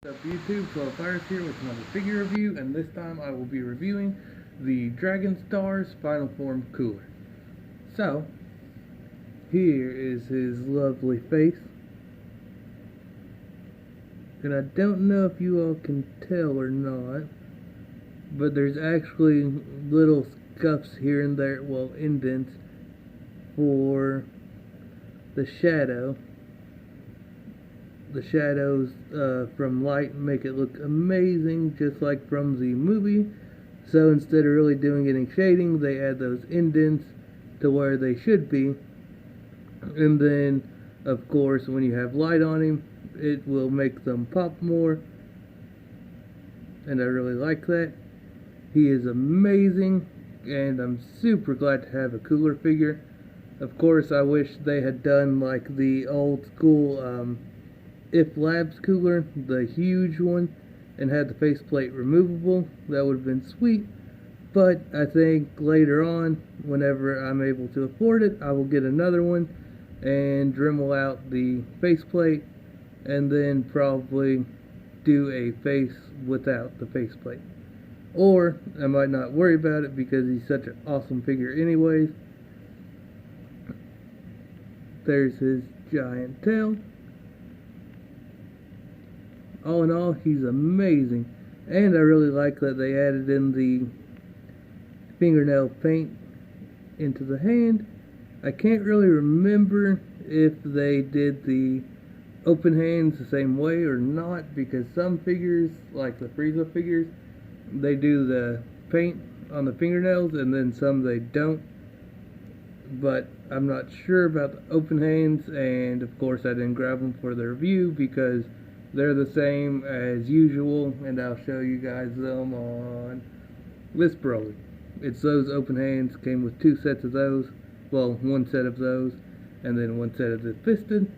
What's up YouTube, 12 Fires here with another figure review, and this time I will be reviewing the Dragon Stars Final Form Cooler. So, here is his lovely face, and I don't know if you all can tell or not, but there's actually little scuffs here and there, well, indents, for the shadow. The shadows from light make it look amazing, just like from the movie. So instead of really doing any shading, they add those indents to where they should be. And then, of course, when you have light on him, it will make them pop more. And I really like that. He is amazing, and I'm super glad to have a cooler figure. Of course, I wish they had done like the old school If Labs cooler, the huge one, and had the faceplate removable. That would have been sweet. But I think later on, whenever I'm able to afford it, I will get another one and Dremel out the faceplate, and then probably do a face without the faceplate. Or I might not worry about it because he's such an awesome figure anyways. There's his giant tail. All in all, he's amazing. And I really like that they added in the fingernail paint into the hand. I can't really remember if they did the open hands the same way or not, because some figures, like the Frieza figures, they do the paint on the fingernails and then some they don't. But I'm not sure about the open hands, and of course I didn't grab them for the review because they're the same as usual, and I'll show you guys them on this Broly. It's those open hands, came with two sets of those, well, one set of those, and then one set of the fisted.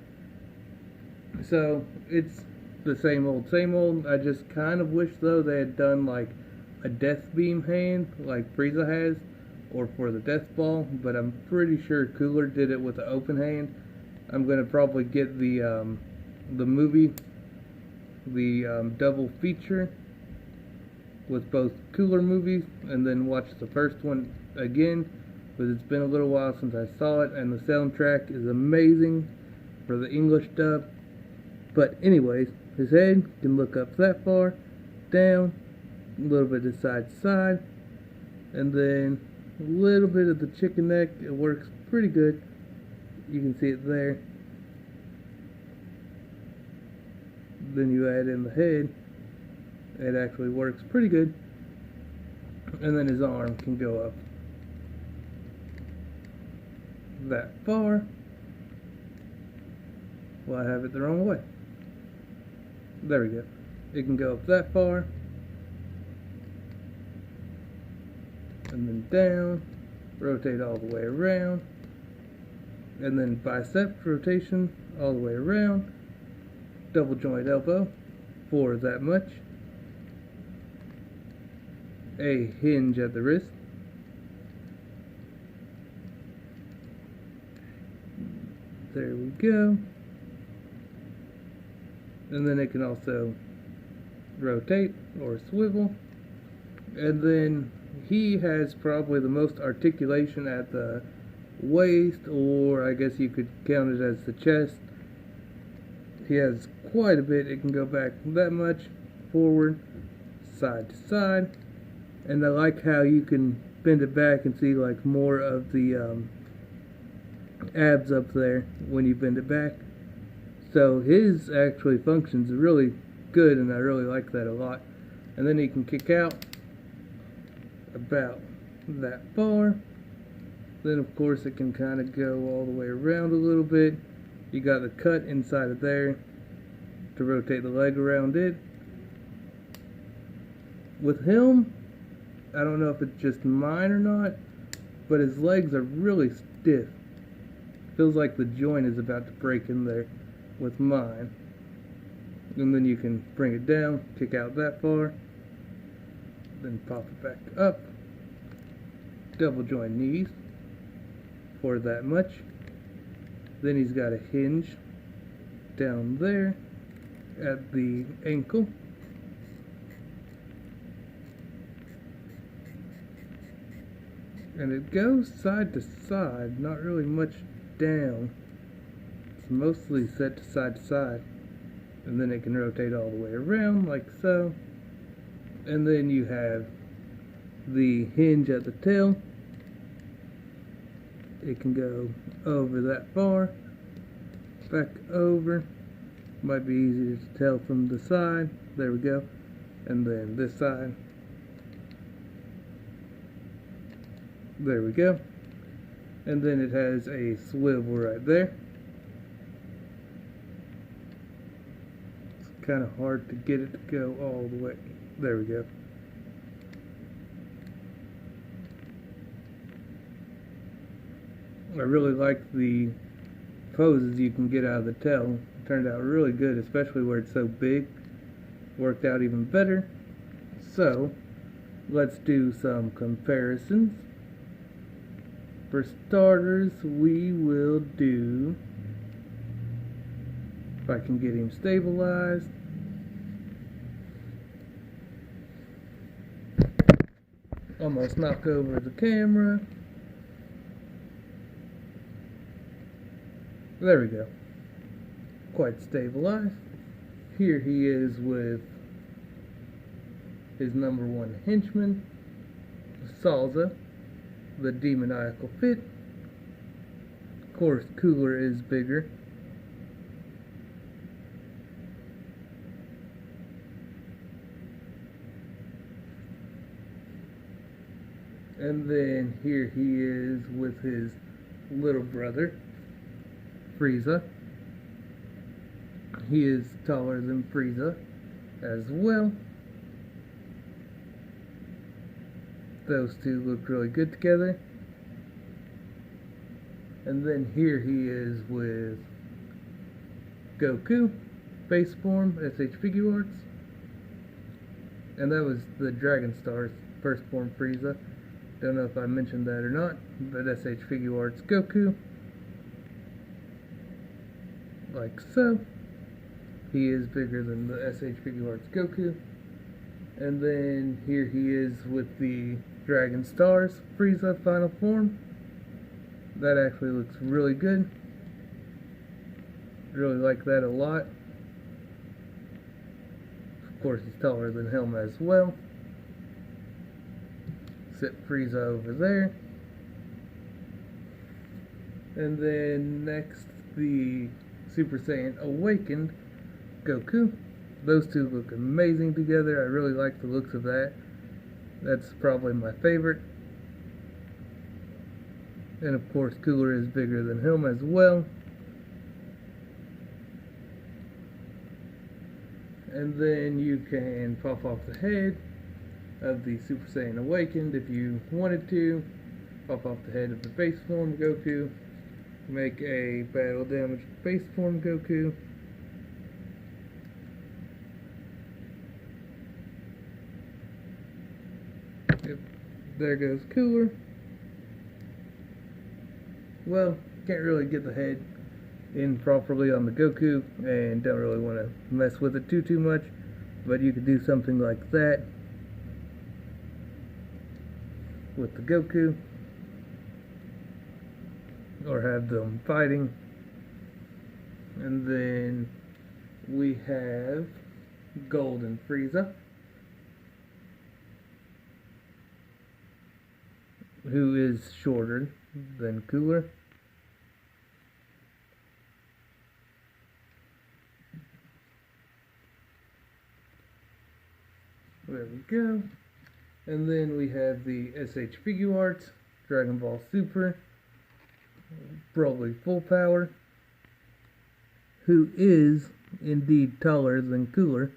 So, it's the same old. I just kind of wish, though, they had done like a death beam hand, like Frieza has, or for the death ball, but I'm pretty sure Cooler did it with the open hand. I'm going to probably get the movie, the double feature with both Cooler movies, and then watch the first one again, because it's been a little while since I saw it, and the soundtrack is amazing for the English dub. But anyways, his head can look up that far, down, a little bit of side to side, and then a little bit of the chicken neck. It works pretty good. You can see it there. Then you add in the head. It actually works pretty good. And then his arm can go up that far. Well, I have it the wrong way. There we go. It can go up that far. And then down. Rotate all the way around. And then bicep rotation all the way around. Double joint elbow for that much. A hinge at the wrist. There we go. And then it can also rotate or swivel. And then he has probably the most articulation at the waist, or I guess you could count it as the chest. He has quite a bit. It can go back that much, forward, side to side. And I like how you can bend it back and see like more of the abs up there when you bend it back. So his actually functions really good, and I really like that a lot. And then he can kick out about that far. Then of course it can kind of go all the way around a little bit. You got the cut inside of there to rotate the leg around it. With him, I don't know if it's just mine or not, but his legs are really stiff. Feels like the joint is about to break in there with mine. And then you can bring it down, kick out that far, then pop it back up. Double joint knees for that much. Then he's got a hinge down there, at the ankle. And it goes side to side, not really much down. It's mostly set to side, and then it can rotate all the way around like so. And then you have the hinge at the tail. It can go over that far, back over. Might be easier to tell from the side. There we go. And then this side. There we go. And then it has a swivel right there. It's kind of hard to get it to go all the way. There we go. I really like the poses you can get out of the tail. It turned out really good, especially where it's so big. Worked out even better. So, let's do some comparisons. For starters, we will do, if I can get him stabilized, almost knock over the camera. There we go. Quite stabilized. Here he is with his number one henchman, Salza, the demoniacal fit. Of course, Cooler is bigger. And then here he is with his little brother, Frieza. He is taller than Frieza as well. Those two look really good together. And then here he is with Goku, base form, SH Figure Arts. And that was the Dragon Star's first form Frieza. Don't know if I mentioned that or not, but SH Figure Arts Goku. Like so. He is bigger than the SH Figure Arts Goku. And then here he is with the Dragon Stars Frieza final form. That actually looks really good. Really like that a lot. Of course, he's taller than him as well. Set Frieza over there. And then next, the Super Saiyan Awakened Goku. Those two look amazing together. I really like the looks of that. That's probably my favorite. And of course, Cooler is bigger than him as well. And then you can pop off the head of the Super Saiyan Awakened if you wanted to. Pop off the head of the base form Goku. Make a battle damaged base form Goku. Yep. There goes Cooler. Well, can't really get the head in properly on the Goku, and don't really want to mess with it too much, but you could do something like that with the Goku, or have them fighting. And then we have Golden Frieza, who is shorter than Cooler. There we go. And then we have the SH Figure Arts Dragon Ball Super, probably full power, who is indeed taller than Cooler,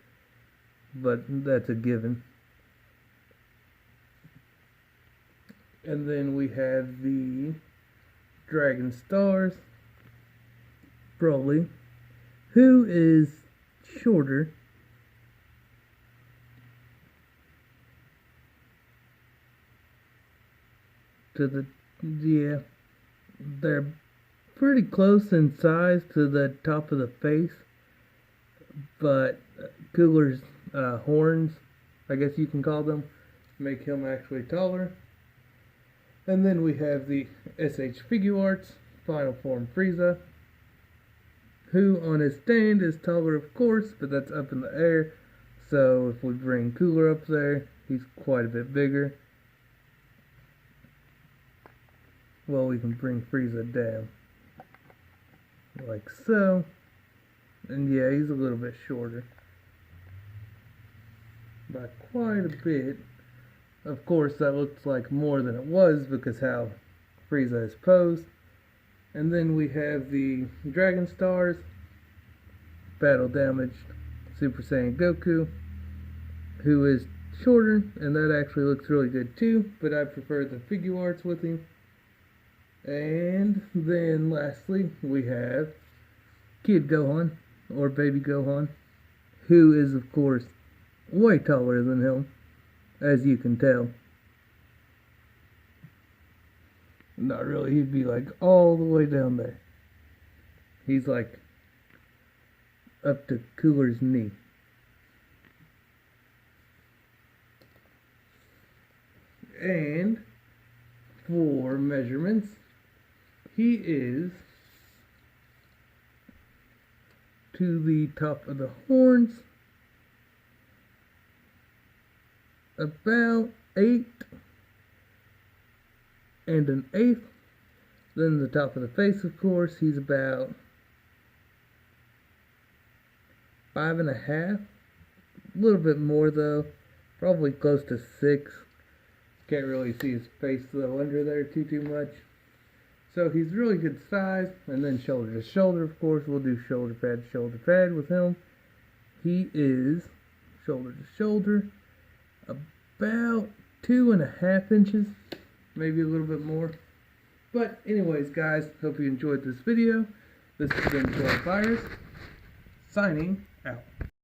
but that's a given. And then we have the Dragon Stars, Broly, who is shorter to the, yeah, they're pretty close in size to the top of the face, but Cooler's horns, I guess you can call them, make him actually taller. And then we have the SH Figuarts Final Form Frieza, who on his stand is taller, of course, but that's up in the air. So if we bring Cooler up there, he's quite a bit bigger. Well, we can bring Frieza down, like so. And yeah, he's a little bit shorter, by quite a bit. Of course, that looks like more than it was because how Frieza is posed. And then we have the Dragon Stars, Battle Damaged Super Saiyan Goku, who is shorter, and that actually looks really good too, but I prefer the Figuarts with him. And then lastly, we have Kid Gohan, or Baby Gohan, who is of course way taller than him, as you can tell. Not really, he'd be like all the way down there. He's like up to Cooler's knee. And for measurements, he is to the top of the horns about 8 1/8. Then the top of the face, of course, he's about 5 1/2. A little bit more though, probably close to 6. Can't really see his face though under there too much. So he's really good size. And then shoulder to shoulder, of course, we'll do shoulder pad to shoulder pad with him. He is shoulder to shoulder about 2 1/2 inches, maybe a little bit more. But anyways, guys, hope you enjoyed this video. This has been Joy Virus, signing out.